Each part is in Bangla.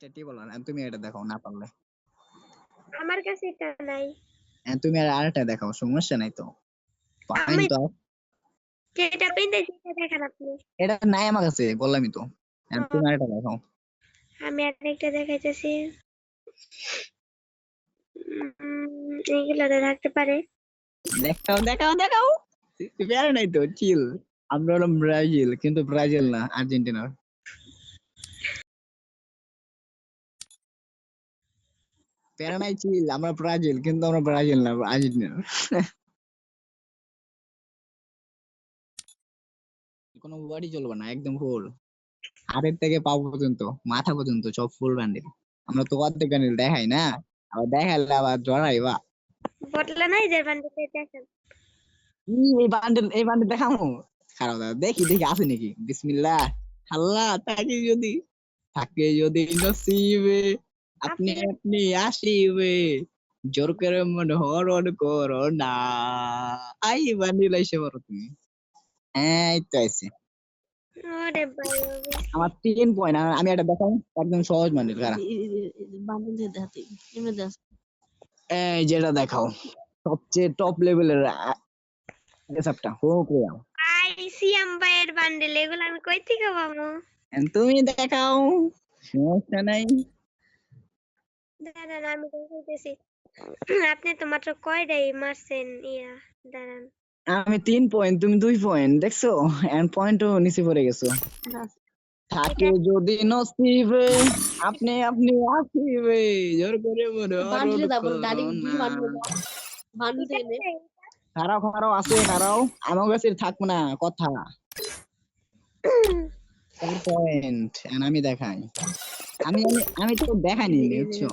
সেটাই বলো না, তুমি এটা দেখাও না পারলে। আমার কাছে এটা নাই। তুমি আরেকটা দেখাও, সমস্যা নাই তো। আমি পয়েন্ট তো যেটা পেন্দে যেটা দেখেন আপনি। এটা নাই আমার কাছে, বললামই তো। তুমি আরেকটা দেখাও। আমি আরেকটা দেখাইতেছি। এইগুলাতে থাকতে পারে। দেখাও দেখাও দেখাও। প্যারা নাই তো, চিল। আমরা হলাম ব্রাজিল, কিন্তু ব্রাজিল না, আর্জেন্টিনা। প্যারা নাই, চিল। আমরা ব্রাজিল, কিন্তু আমরা ব্রাজিল না, আর্জেন্টিনা। কোনো ওয়ার্ডই চলবে না, একদম ফুল। হাতের থেকে পা পর্যন্ত, মাথা পর্যন্ত সব ফুল ব্যান্ডেল। আমরা তো অর্ধেক ব্যান্ডেল দেখাই না, আবার দেখাইলে আবার জড়াইবা। বটলা নাই যে বান্ডিতে দেখেন। এই বান্ডেল দেখামো। খারাপ দাদা, দেখি দেখি আছে নাকি। বিসমিল্লাহ। আল্লাহ, থাকে যদি নসিবে, আপনি আপনি আপনি আসিবে, জোর করে মন হরণ করো না। আই বান্ডিল আইসে পারো তুমি। হ্যাঁ, এই তো আইসে। ওরে ভাই আমার 3 পয়েন্ট। আমি এটা দেখাই, একদম সহজ বান্ডিল। খারাপ, এই যেটা দেখাও, সবচেয়ে টপ লেভেলের গেটআপটা হোক রে। ভাই সিয়াম ভাইয়ের বান্ডেল এগুলো আমি কই থেকে পাবো? তুমি দেখাও, সমস্যা নাই। দাঁড়ান আমি দেখাইতেছি। আপনি তো মাত্র কয়টাই মারছেন ইয়া। দাঁড়ান। আমি 3 পয়েন্ট, তুমি 2 পয়েন্ট, দেখছো? এন্ড পয়েন্টও নিচে পড়ে গেছো। থাকে এটা যদি নসিবে, আপনি আপনি আসিবে, জোর করে মনে হরণ করো না। এটা খারাপ খারাপ আছে, খারাপ। আমার কাছে থাকবো না কথা। 4 পয়েন্ট, আমি দেখাই। আমি আমি আমি তো দেখাইনি, বুঝছো?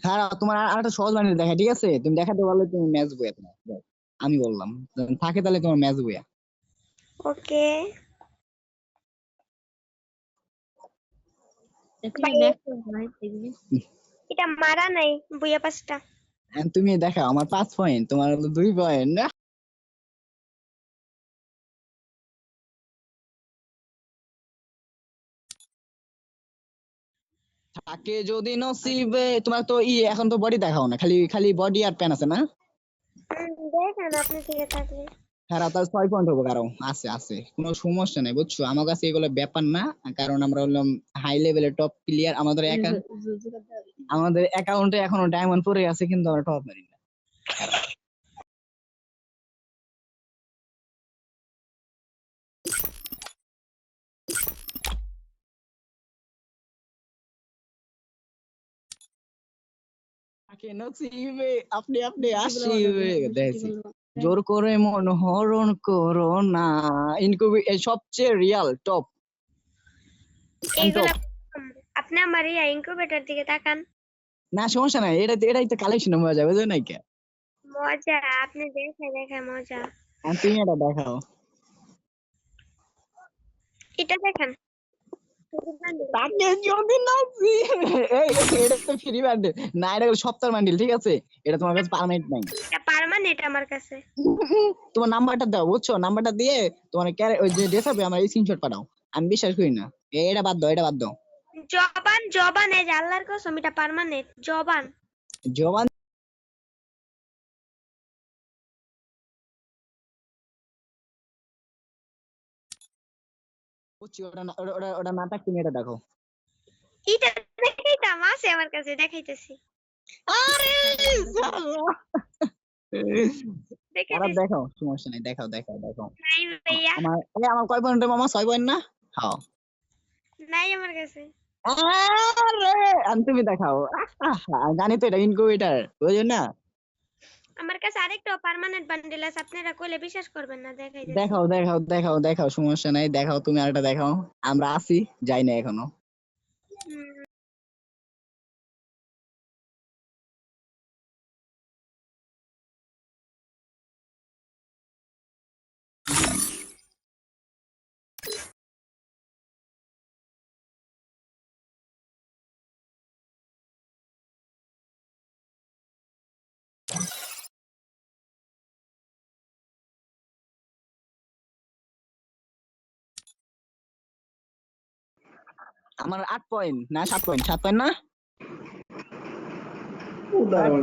খারাপ, তোমার আরেকটা সহজ বানিয়ে দেখা, ঠিক আছে? তুমি দেখাতে পারলে তুমি ম্যাচ বইয়া তোমার। আমি বললাম, থাকে তাহলে তোমার ম্যাচ বইয়া। ওকে। এটা মারা নাই বুয়া পাঁচটা। তুমি দেখাও, আমার 5 পয়েন্ট, তোমার হলো 2 পয়েন্ট। থাকে যদি নসিবে, তোমার তো এখন তো বডি দেখাও না, খালি খালি বডি আর প্যান আছে না? দেখেন আপনি থেকে থাকলে। খারাপ, তার 6 পয়েন্ট হবো। কারো আছে আছে, কোনো সমস্যা নাই, বুঝছো? আমার কাছে এগুলো ব্যাপার না। কারণ আমরা হলাম হাই লেভেলের টপ প্লেয়ার। আমাদের অ্যাকাউন্টে এখনো ডায়মন্ড পড়ে আছে, কিন্তু আমরা টপ মারি না। থাকে নসিবে, আপনি আপনি আসিবে, দেখছি। জোর করে মন হরণ করো না। ইনকুবি সবচেয়ে রিয়াল টপ এইগুলা টপ। আপনি আমার ইয়া ইনকিউবেটর দিকে তাকান। না, সমস্যা নাই, এটাই তো কালেকশন হয়ে যাবে, বুঝো নাই কে? মজা আপনি দেখে দেখে মজা। তুমি এটা দেখাও। এটা দেখেন। তাকে যদি নাচি, এটা তো ফ্রি বান্ডেল না, এটা সপ্তাহ বান্ডেল, ঠিক আছে? এটা তোমার কাছে পার্মানেন্ট নাই। এটা পার্মানেন্ট আমার কাছে। তোমার নাম্বারটা দাও, বুঝছো? নাম্বারটা দিয়ে তোমার ওই যে ড্রেস হবে, আমার স্ক্রিনশট পাঠাও। আমি বিশ্বাস করি না। এটা বাদ দাও, এটা বাদ দাও। জবান জবান এই যে আল্লাহর কসম এটা পার্মানেন্ট জবান। জবান বুঝছি, ওটা নাটক, তুমি এটা দেখো। এটা দেখাইতাম, আছে আমার কাছে, দেখাইতেছি। আরে শালা! খারাপ, দেখাইতেছি। দেখাও, সমস্যা নেই, দেখাও দেখাও দেখাও। নাই ভাইয়া, আমার কয় পয়েন্ট মামা? 6 পয়েন্ট না? হ্যাঁ। নাই আমার কাছে। আরে তুমি দেখাও। আমি জানি তো এটা ইনকিউবেটর, বুঝছো না? আমার কাছে আরেকটা পার্মানেন্ট বান্ডেল আছে, আপনারা কইলে বিশ্বাস করবেন না, দেখাইতেছি। দেখাও দেখাও দেখাও দেখাও, সমস্যা নাই, দেখাও, তুমি আরেকটা দেখাও। আমরা আছি, যাই না এখনো। হুম, আমার 8 পয়েন্ট না 7 পয়েন্ট, 7 পয়েন্ট না?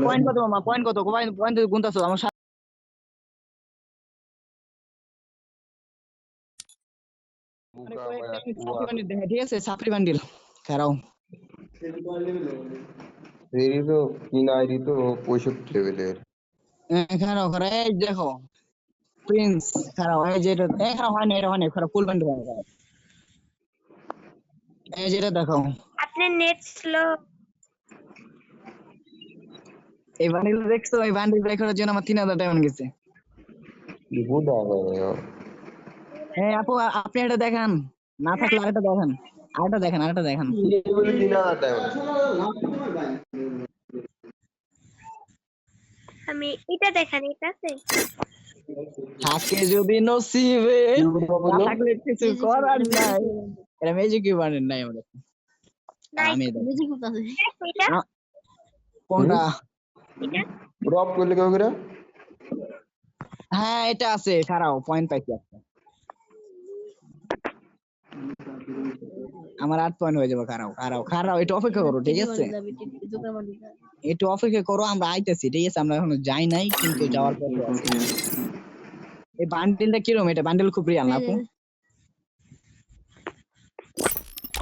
পয়েন্ট কত মামা? পয়েন্ট কত? পয়েন্ট গুনতাছো আমার সামনে কয়েকটা সাপ্লি বান্ডিল দেখা, ঠিক আছে? সাপ্লি বান্ডিল খারাও। এরই তো কিনা আইডি তো 65 লেভেলের। খারাও খারাও, এই দেখো প্রিন্স। খারাও, এই যে এটা, খারাও, হয় না, এটা হয় না, খারাও, ফুল বান্ডিল হয়। এই যেটা দেখো, আপনার নেট স্লো। এই বান্ডিল দেখছো? এই বান্ডিল বের করার জন্য আমার 3000 ডায়মন্ড গেছে। বুদা এই আপু, আপনি এটা দেখান, না থাকলে আরেকটা দেখান, আরেকটা দেখান। লেভেলে 3000 টাকা। আমি এটা দেখান, এটা আছে। থাকে যদি নসিবে, না থাকলে কিছু করার নাই। এটা ম্যাজিক বান্ডিল নাই আমার কাছে। নাই আমি দেখ, এটা, কোনটা? এটা ড্রপ করলে কেউ করে? হ্যাঁ এটা আছে, খারাও, পয়েন্ট পাইছি একটা। আমার 8 পয়েন্ট হয়ে যাবে। খারাও খারাও খারাও, একটু অপেক্ষা করো, ঠিক আছে? একটু অপেক্ষা করো, আমরা আইতেছি, ঠিক আছে? আমরা এখনো যাই নাই, কিন্তু যাওয়ার পথে আছি। এই বান্ডিলটা কিরকম? এটা বান্ডিল খুব রিয়াল না আপু?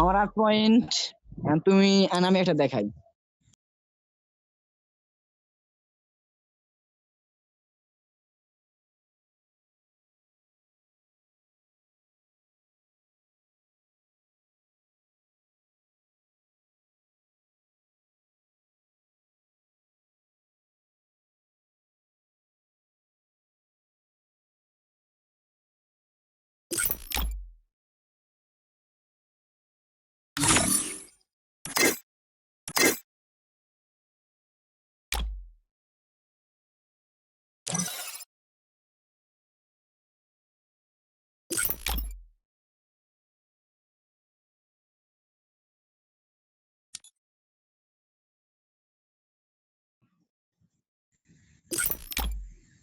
আমার 8 পয়েন্ট। তুমি আমি একটা দেখাই।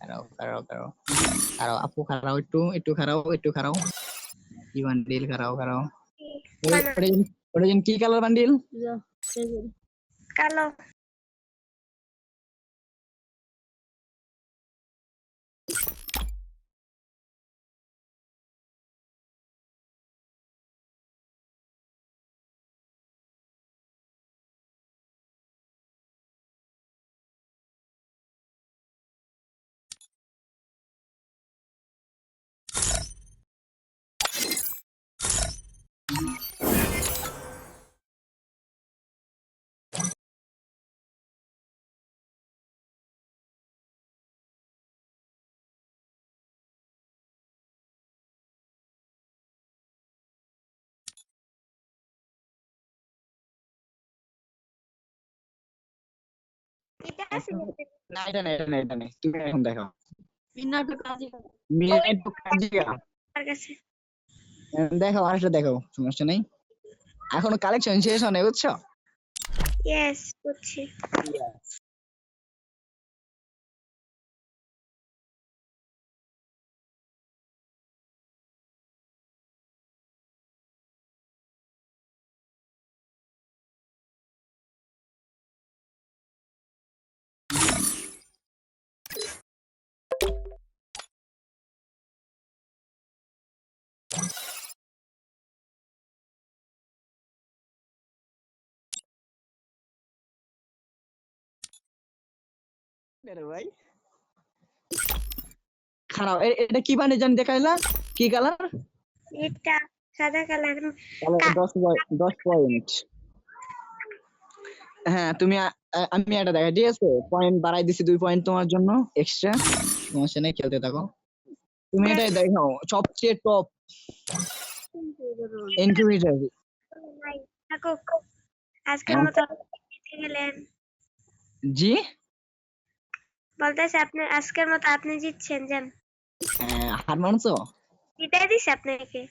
খারাও খারাও খারাও খারাও আপু, খারাও, একটু একটু খারাও, একটু খারাও। কি বান্ডিল? খারাও খারাও। ওটা যেন কি কালার বান্ডিল? কালো। এটা আছে না এটা নেই, এটা নেই, এটা নেই, তুমি এখন দেখাও। মিনাটো কাজিয়া। আমার কাছে। দেখাও, আরেকটা দেখাও, সমস্যা নেই। এখনো কালেকশন শেষ হয় নাই, বুঝছো? ইয়েস, বুঝছি। রে ভাই খারাপ। এটা কি বান্ডিল জানি দেখাইলা? কি কালার? এটা সাদা কালার। তাহলে 10 পয়েন্ট। হ্যাঁ তুমি আমি এটা দেখাই, ঠিক আছে? পয়েন্ট বাড়াই দিছি 2 পয়েন্ট তোমার জন্য এক্সট্রা। সমস্যা নেই, খেলতে থাকো। তুমি এটাই দেখাও সবচেয়ে টপ ইনকিউবেটর। থাকুক, আজকের মতো জিতে গেলেন। জি বলতেছে আপনি আজকের মতো আপনি জিতছেন। যান, হার মানছো? জিতাই দিছে আপনাকে।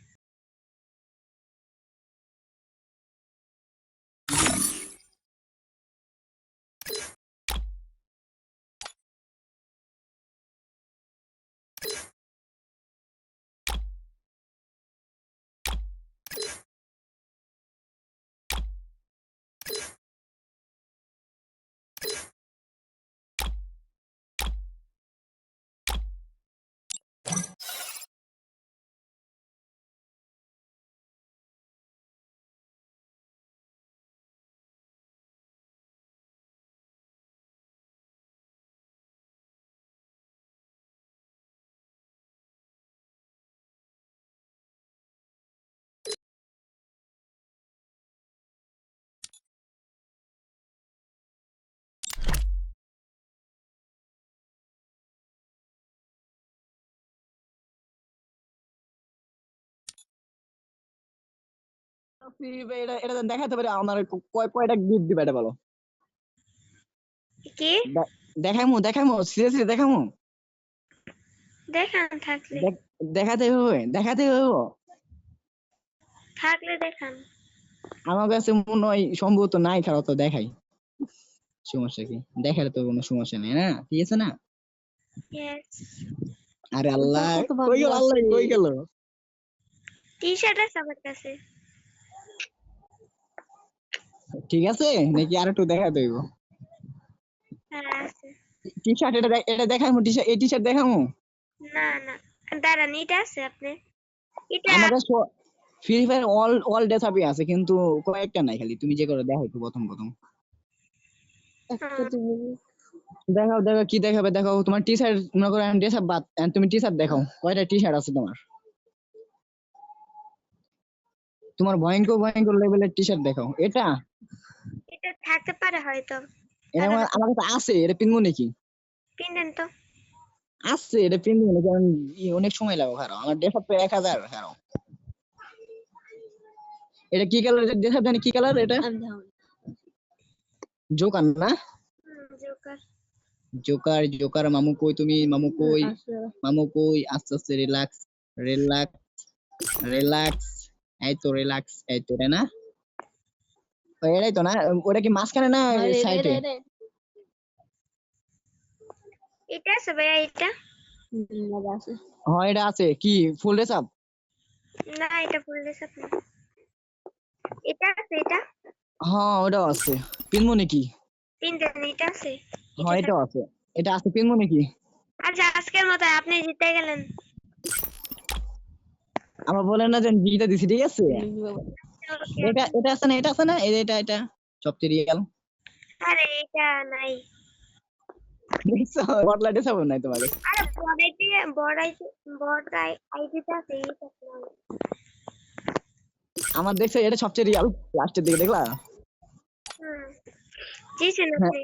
এটা এটা দেখাতে পারে আমার কয়টা গিফট দিবে এটা বলো। কি দেখামু সিরিয়াসলি দেখামু। দেখান থাকলে, দেখাতে হবে। থাকলে দেখান। আমার কাছে মনে হয় সম্ভবত নাই, খারাপ তো দেখাই। সমস্যা কি? দেখার তো কোনো সমস্যা নেই না, ঠিক আছে না? ইয়েস, আরে আল্লাহ, কই গেল আল্লাহ, কই গেল? টি শার্ট আছে আমার কাছে। ঠিক আছে নাকি আর একটু দেখাতে হইব? হ্যাঁ আছে। টি শার্ট এটা দেখামু, টি শার্ট এই টি শার্ট দেখামু। না না, দাঁড়ান, এটা আছে আপনি, এটা আমার কাছে ফ্রি ফায়ার অল ডে সাপি আছে, কিন্তু কয়েকটা নাই, খালি তুমি যে করে দেখো একটু প্রথম দেখাও কি দেখাবে দেখাও। তোমার টি শার্ট মনে করো ড্রেস আপ বাদ, তুমি টি শার্ট দেখাও, কয়টা টি শার্ট আছে তোমার ভয়ঙ্কর লেভেলের টি শার্ট দেখাও। এটা এটা থাকতে পারে হয়তো। এটা আমার কাছে আছে, এটা পিনবো নাকি? কিনেন তো। আছে, এটা পিনবো না, কারণ অনেক সময় লাগবে। খারাপ আমার ড্রেস আপ 1000। খারাপ এটা কি কালার? ড্রেস আপ জানি কি কালার এটা? জোকার না? জোকার। জোকার মামু কই তুমি? মামু কই? আস্তে আস্তে রিল্যাক্স। এই তো রিল্যাক্স, এই তো রে না? এটাই তো না? ওটা কি মাঝখানে না সাইডে? এটা আছে ভাইয়া, এটা হ্যাঁ এটা আছে। কি ফুল ড্রেস আপ? না, এটা ফুললে সাথে না। এটা আছে, এটা হ্যাঁ ওটাও আছে, পিনবো নাকি? তিনজন, এটা আছে। হ্যাঁ এটাও আছে, এটা আছে, পিনবো নাকি? আচ্ছা, আজকের মতো আপনি জিতে গেলেন। আমার বলেন না যে জিতে দিছি, ঠিক আছে? ওকে, এটা আছে না? এটা সবচেয়ে রিয়েল। আরে এটা নাই। দেখছো বটলা ড্রেস আপ নাই তোমার কাছে? আরে বড়াইতে বড়াই আইডিটা আছে, এটা নাই। আমার দেখছো এটা সবচেয়ে রিয়েল, লাস্টের দিকে দেখলা? জিছেন হ্যাঁ, আপনি।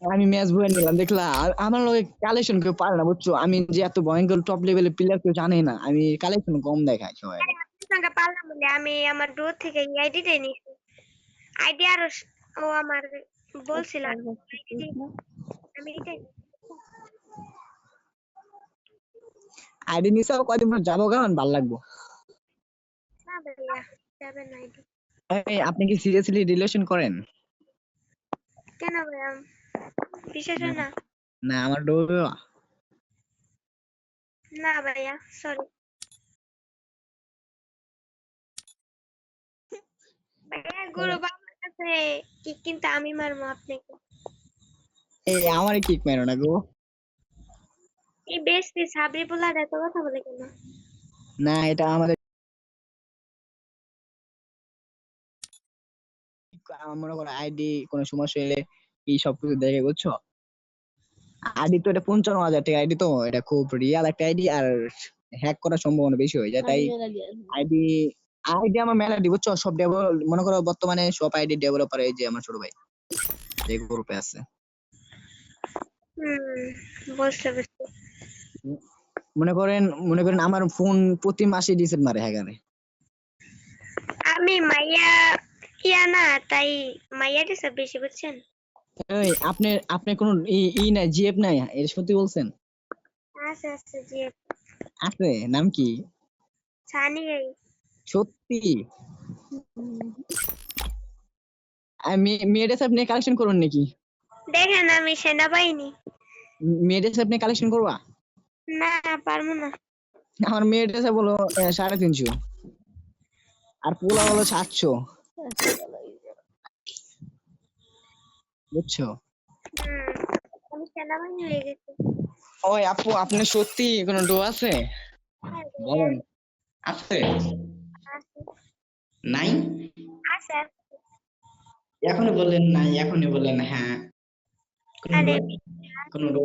আমি ম্যাচ বয়ে নিলাম দেখলা? আমার লগে কালেকশন কেউ পারে না, বুঝছো? আমি যে এত ভয়ঙ্কর টপ লেভেলের প্লেয়ার কেউ জানে না, আমি কালেকশন কম দেখাই সবাই। আপনার সঙ্গে পারলাম বলে আমি আমার ডোর থেকে এই আইডিটাই নিয়েছি। আইডি আরো ও আমার বলছিল, আমি এটাই। আইডি নিছে কয়দিন পর যাবো, কারণ ভালো লাগবো। না ভাইয়া, যাবেন না আইডি। এই আপনি কি সিরিয়াসলি রিলেশন করেন? কেন ভাইয়া, বিশেষ হয় না? না আমার ডোবে। না ভাইয়া, সরি ভাইয়া, গুরু বাবার কাছে কি, কিন্তু আমি মারবো আপনাকে। এই আমারে কিক মেরো না গো। এই বেশি সাবরি পোলার এত কথা বলে কেন? না এটা আমাদের আমার মনে করো আইডি কোনো সমস্যা হলে এই সব কিছু দেখে, বুঝছো? আইডি তো এটা 55,000 টাকা আইডি, তো এটা খুব রিয়াল একটা আইডি, আর হ্যাক করার সম্ভাবনা বেশি হয়ে যায়, তাই আইডি আইডি আমার মেলা দিব সব ডেভেলপ, মনে করো বর্তমানে সব আইডি ডেভেলপার এই যে আমার ছোট ভাই এই গ্রুপে আছে। বুঝতে পারছি। মনে করেন আমার ফোন প্রতি মাসে রিসেট মারে হ্যাকারে। আমি মাইয়া না, তাই মাইয়া দিছে বেশি, বুঝছেন? এই আপনি কোন নাই জিএফ নাই, এটা সত্যি বলছেন? আছে জি। আছে, নাম কি? সানি। সত্যি? আমি মেয়েদের সাথে নিয়ে কালেকশন করুন নাকি? দেখেন আমি সেনাবাহিনী। মেয়েদের সাথে নিয়ে কালেকশন করবা? না, পারবো না। আমার মেয়েদের সাথে বলো 350, আর পোলা বলো 700, বুঝছো? আমি সেনাবাহিনী হয়ে গেছি। ওই আপু, আপনার সত্যি কোনো ডো আছে? বলেন। আছে? নাই? আছে। এখনই বললেন নাই, এখনই বললেন হ্যাঁ। আরে কোনো ডো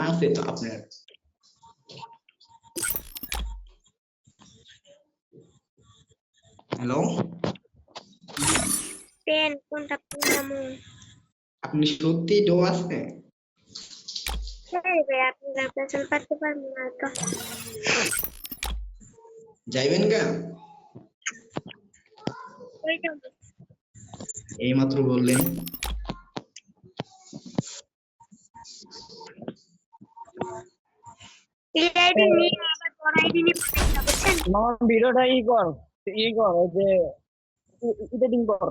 আছে তো আপনার? হ্যালো, পেন কোনটা নামু? আপনি সত্যি ডো আছে? সেই ভাই, আপনি পেছন পারতে পারবেন না তো। যাইবেন গা? ওই তো এই মাত্র বললেন। আইডি নিয়ে আবার বড় আইডি নিয়ে পাঠাইতে, বুঝছেন? ভিডিওটা ই কর, ওই যে এডিটিং কর।